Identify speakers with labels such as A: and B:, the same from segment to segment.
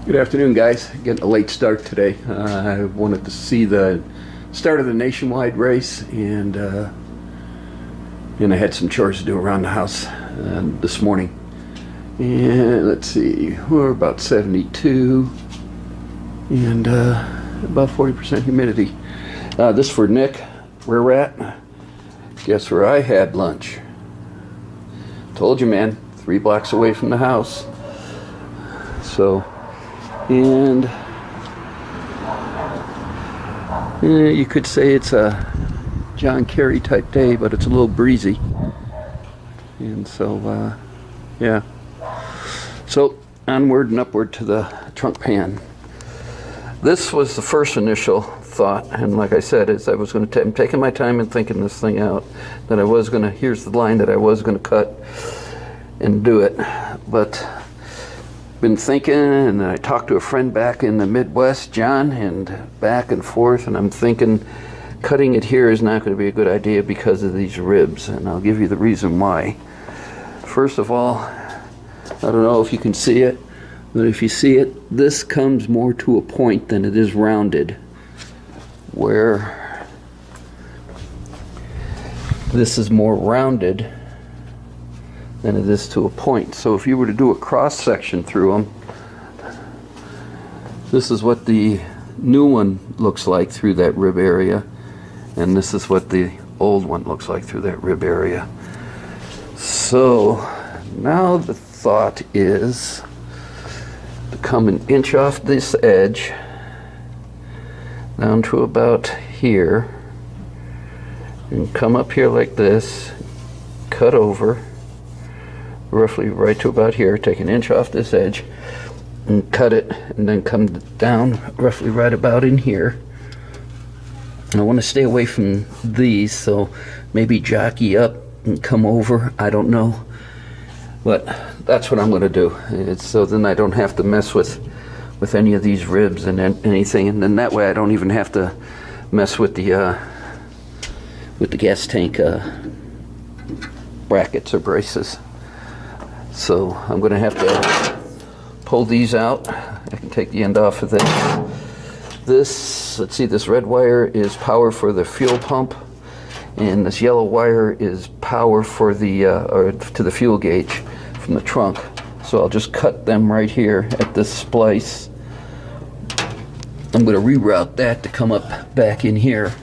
A: Good afternoon, guys. Getting a late start today. I wanted to see the start of the nationwide race, and I had some chores to do around the house this morning. And let's see, we're about 72 and about 40% humidity. This for Nick. Where we're at? Guess where I had lunch? Told you, man. 3 blocks away from the house. So. And you could say it's a John Kerry type day, but it's a little breezy. And so, yeah. So, onward and upward to the trunk pan. This was the first initial thought, and like I said, is I was going to I'm taking my time and thinking this thing out, that I was going to, here's the line that I was going to cut and do it. But been thinking, and I talked to a friend back in the Midwest, John, and back and forth, and I'm thinking cutting it here is not going to be a good idea because of these ribs, and I'll give you the reason why. First of all, I don't know if you can see it, but if you see it, this comes more to a point than it is rounded, where this is more rounded than it is to a point. So if you were to do a cross section through them, this is what the new one looks like through that rib area, and this is what the old one looks like through that rib area. So now the thought is to come an inch off this edge down to about here and come up here like this, cut over roughly right to about here, take an inch off this edge and cut it, and then come down roughly right about in here. And I want to stay away from these, so maybe jockey up and come over, I don't know, but that's what I'm going to do. It's so then I don't have to mess with any of these ribs and anything, and then that way I don't even have to mess with the gas tank brackets or braces. So I'm going to have to pull these out. I can take the end off of this. Let's see, this red wire is power for the fuel pump, and this yellow wire is power for the or to the fuel gauge from the trunk. So I'll just cut them right here at this splice. I'm going to reroute that to come up back in here.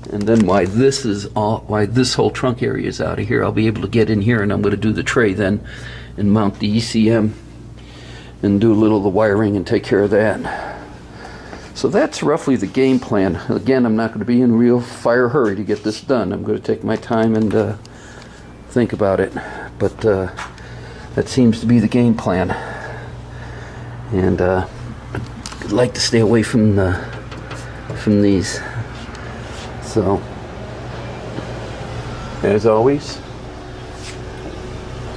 A: And then why this whole trunk area is out of here, I'll be able to get in here, and I'm going to do the tray then and mount the ECM and do a little of the wiring and take care of that. So that's roughly the game plan. Again, I'm not going to be in a real fire hurry to get this done. I'm going to take my time and think about it. But that seems to be the game plan. And I'd like to stay away from these. So, as always,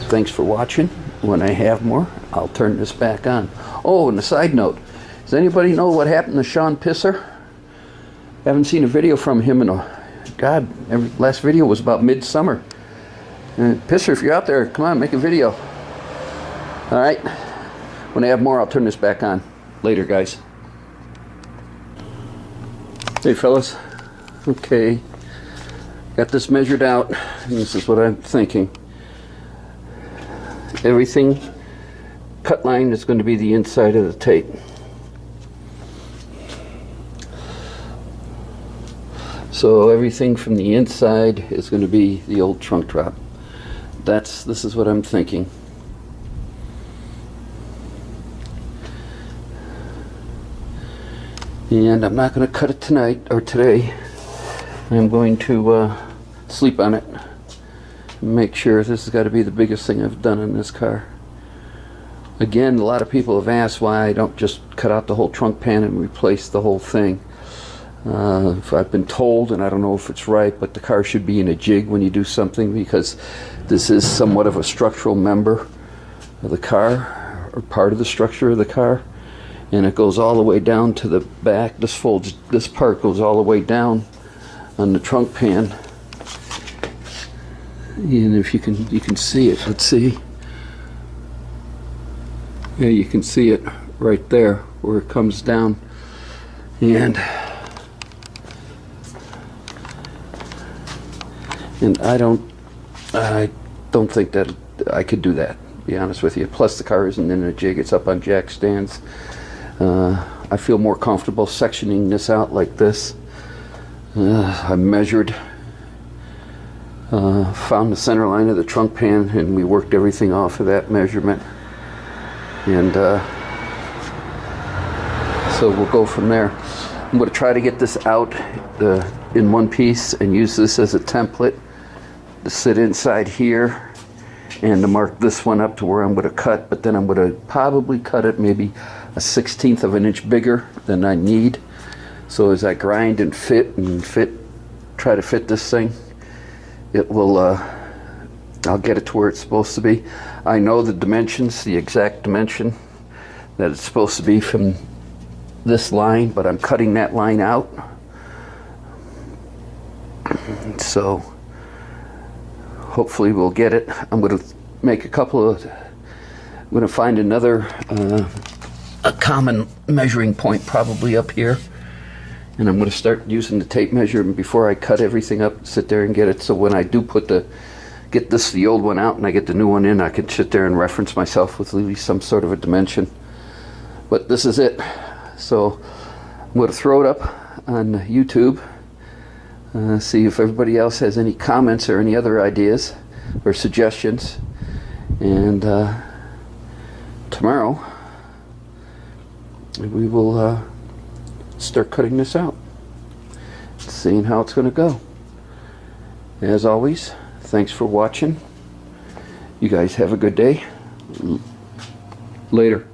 A: thanks for watching. When I have more, I'll turn this back on. Oh, and a side note, does anybody know what happened to Sean Pisser? Haven't seen a video from him in last video was about midsummer. Pisser, if you're out there, come on, make a video. All right, when I have more, I'll turn this back on. Later, guys. Hey, fellas. Okay, got this measured out, and this is what I'm thinking. Everything cut line is going to be the inside of the tape. So everything from the inside is going to be the old trunk drop. This is what I'm thinking. And I'm not going to cut it tonight or today. I'm going to sleep on it and make sure. This has got to be the biggest thing I've done in this car. Again, a lot of people have asked why I don't just cut out the whole trunk pan and replace the whole thing. I've been told, and I don't know if it's right, but the car should be in a jig when you do something, because this is somewhat of a structural member of the car, or part of the structure of the car. And it goes all the way down to the back. This part goes all the way down on the trunk pan. And if you can see it, let's see. Yeah, you can see it right there where it comes down, and I don't think that I could do that, to be honest with you. Plus the car isn't in a jig, it's up on jack stands. I feel more comfortable sectioning this out like this. I measured, found the center line of the trunk pan, and we worked everything off of that measurement, and so we'll go from there. I'm going to try to get this out in one piece and use this as a template to sit inside here and to mark this one up to where I'm going to cut, but then I'm going to probably cut it maybe a 1/16 of an inch bigger than I need. So as I grind and try to fit this thing, it will, I'll get it to where it's supposed to be. I know the dimensions, the exact dimension that it's supposed to be from this line, but I'm cutting that line out. So hopefully we'll get it. I'm going to make I'm going to find another a common measuring point probably up here, and I'm going to start using the tape measure before I cut everything up, sit there and get it, so when I do get the old one out and I get the new one in, I can sit there and reference myself with at least some sort of a dimension. But this is it. So I'm going to throw it up on YouTube, see if everybody else has any comments or any other ideas or suggestions, and tomorrow we will start cutting this out, seeing how it's going to go. As always, thanks for watching. You guys have a good day. Later.